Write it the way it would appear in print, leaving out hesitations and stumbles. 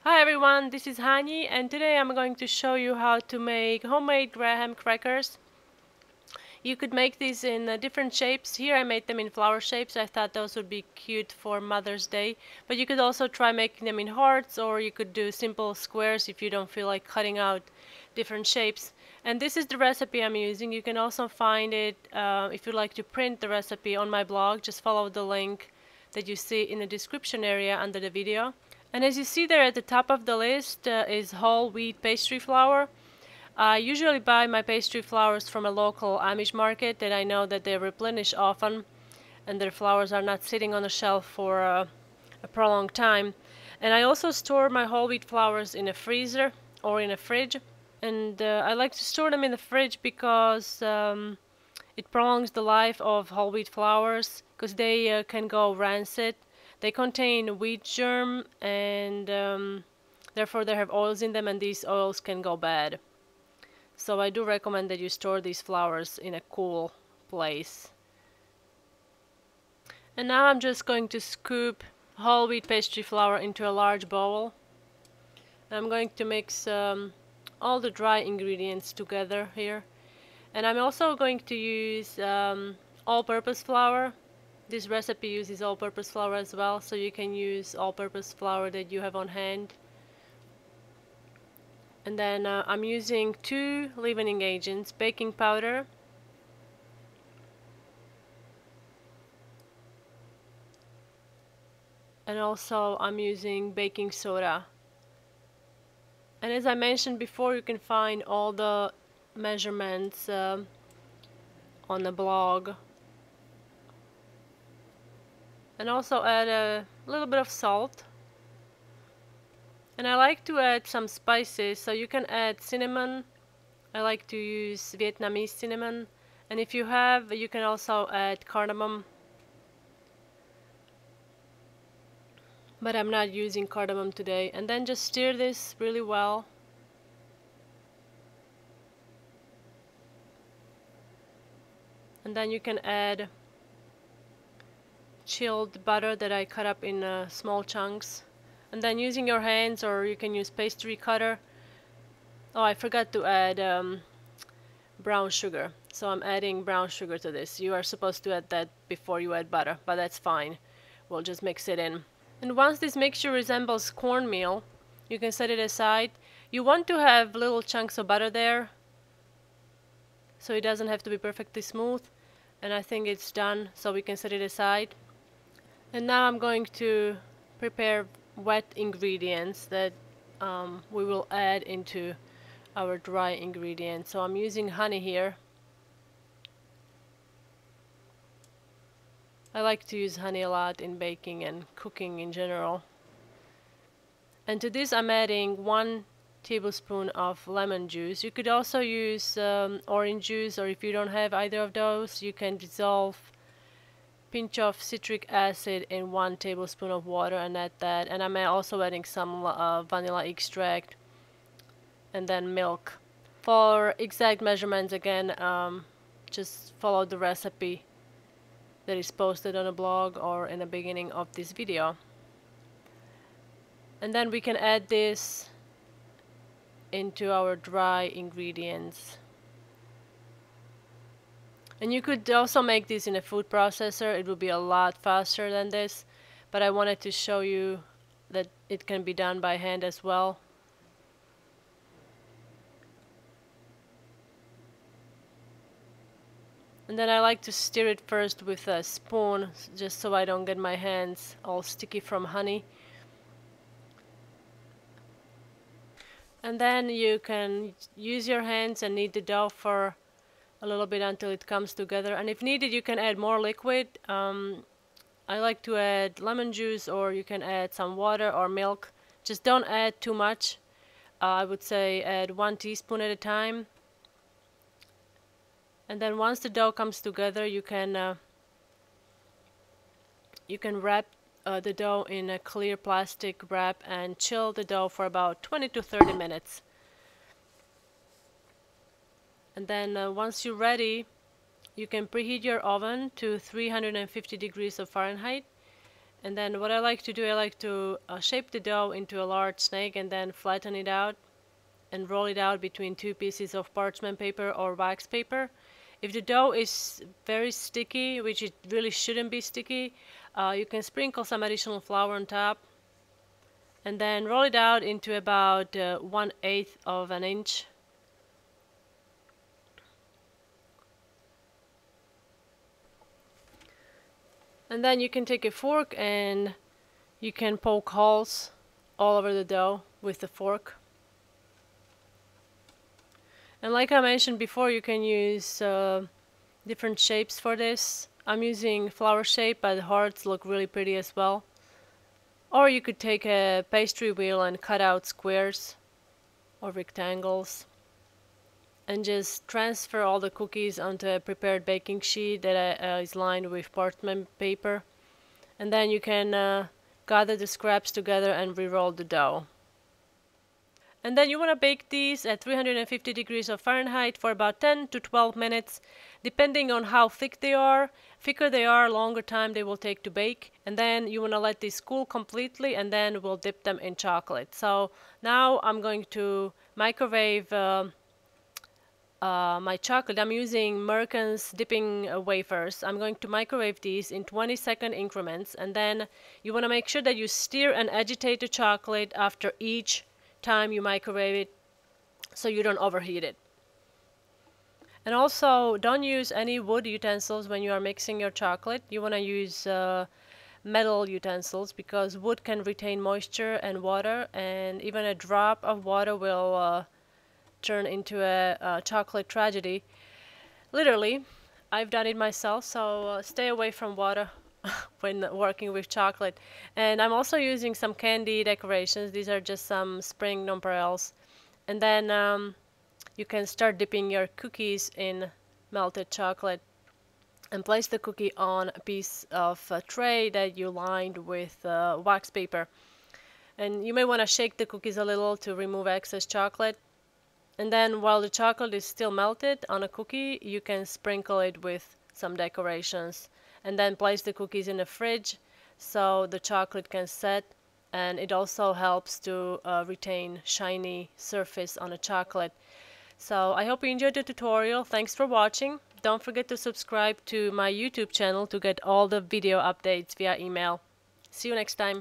Hi everyone, this is Hani and today I'm going to show you how to make homemade graham crackers. You could make these in different shapes. Here I made them in flower shapes. I thought those would be cute for Mother's Day. But you could also try making them in hearts, or you could do simple squares if you don't feel like cutting out different shapes. And this is the recipe I'm using. You can also find it if you'd like to print the recipe on my blog. Just follow the link that you see in the description area under the video. And as you see there at the top of the list is whole wheat pastry flour. I usually buy my pastry flours from a local Amish market that I know that they replenish often and their flours are not sitting on the shelf for a prolonged time. And I also store my whole wheat flours in a freezer or in a fridge. And I like to store them in the fridge because it prolongs the life of whole wheat flours because they can go rancid. They contain wheat germ and therefore they have oils in them, and these oils can go bad. So I do recommend that you store these flours in a cool place. And now I'm just going to scoop whole wheat pastry flour into a large bowl. I'm going to mix all the dry ingredients together here. And I'm also going to use all-purpose flour. This recipe uses all-purpose flour as well, so you can use all-purpose flour that you have on hand. And then I'm using 2 leavening agents, baking powder and also I'm using baking soda. And as I mentioned before, you can find all the measurements on the blog. And also add a little bit of salt. And I like to add some spices, so you can add cinnamon. I like to use Vietnamese cinnamon. And if you have, you can also add cardamom. But I'm not using cardamom today. And then just stir this really well. And then you can add chilled butter that I cut up in small chunks. And then using your hands, or you can use pastry cutter. Oh, I forgot to add brown sugar. So I'm adding brown sugar to this. You are supposed to add that before you add butter, but that's fine. We'll just mix it in. And once this mixture resembles cornmeal, you can set it aside. You want to have little chunks of butter there, so it doesn't have to be perfectly smooth. And I think it's done, so we can set it aside. And now I'm going to prepare wet ingredients that we will add into our dry ingredients. So I'm using honey here. I like to use honey a lot in baking and cooking in general. And to this I'm adding 1 tablespoon of lemon juice. You could also use orange juice, or if you don't have either of those, you can dissolve pinch of citric acid in 1 tablespoon of water and add that. And I'm also adding some vanilla extract and then milk. For exact measurements, again, just follow the recipe that is posted on the blog or in the beginning of this video. And then we can add this into our dry ingredients. And you could also make this in a food processor. It would be a lot faster than this, but I wanted to show you that it can be done by hand as well. And then I like to stir it first with a spoon, just so I don't get my hands all sticky from honey. And then you can use your hands and knead the dough for a little bit until it comes together. And if needed, you can add more liquid. I like to add lemon juice, or you can add some water or milk. Just don't add too much. I would say add 1 teaspoon at a time. And then once the dough comes together, you can wrap the dough in a clear plastic wrap and chill the dough for about 20 to 30 minutes. And then once you're ready, you can preheat your oven to 350 degrees of Fahrenheit And then what I like to do, I like to shape the dough into a large snake and then flatten it out and roll it out between two pieces of parchment paper or wax paper. If the dough is very sticky, which it really shouldn't be sticky, you can sprinkle some additional flour on top and then roll it out into about 1/8 of an inch. And then you can take a fork and you can poke holes all over the dough with the fork. And like I mentioned before, you can use different shapes for this. I'm using flower shape, but hearts look really pretty as well. Or you could take a pastry wheel and cut out squares or rectangles and just transfer all the cookies onto a prepared baking sheet that is lined with parchment paper. And then you can gather the scraps together and re-roll the dough. And then you want to bake these at 350 degrees of Fahrenheit for about 10 to 12 minutes, depending on how thick they are. Thicker they are, longer time they will take to bake. And then you want to let these cool completely, and then we'll dip them in chocolate. So now I'm going to microwave my chocolate. I'm using Mercan's dipping wafers. I'm going to microwave these in 20-second increments, and then you want to make sure that you stir and agitate the chocolate after each time you microwave it so you don't overheat it. And also, don't use any wood utensils when you are mixing your chocolate. You want to use metal utensils because wood can retain moisture and water, and even a drop of water will turn into a chocolate tragedy. Literally, I've done it myself, so stay away from water when working with chocolate. And I'm also using some candy decorations. These are just some spring nonpareils. And then you can start dipping your cookies in melted chocolate and place the cookie on a piece of tray that you lined with wax paper. And you may want to shake the cookies a little to remove excess chocolate. And then while the chocolate is still melted on a cookie, you can sprinkle it with some decorations. And then place the cookies in the fridge so the chocolate can set, and it also helps to retain shiny surface on a chocolate. So I hope you enjoyed the tutorial. Thanks for watching. Don't forget to subscribe to my YouTube channel to get all the video updates via email. See you next time.